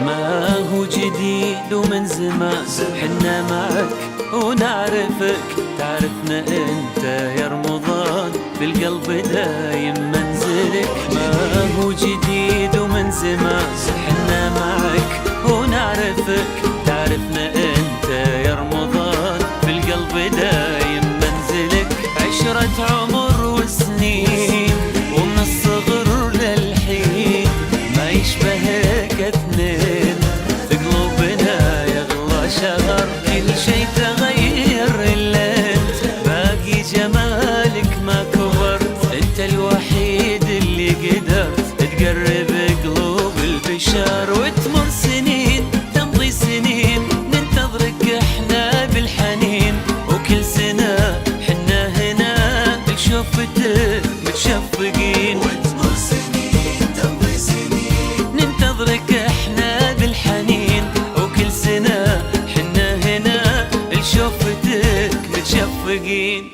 ما هو جديد ومن زمان حنا معك ونعرفك، تعرفنا انت يا رمضان بالقلب دايم منزلك. ما هو جديد ومن زمان حنا معك ونعرفك، تعرفنا انت يا رمضان بالقلب دايم منزلك. عشرة عمر وسنين ومن الصغر للحين ما يشبهك اثنين في قلوبنا يغلى شهر. كل شي تغير الا انت، باقي جمالك ما كبرت، انت الوحيد اللي قدرت تقرب قلوب البشر. وتمر سنين تمضي سنين ننتظرك احنا بالحنين، وكل سنة حنا هنا بشوفتك متشفقين. وتمر سنين تمضي سنين ننتظرك احنا بالحنين، وكل سنة حنا هنا لشوفتك متشفقين.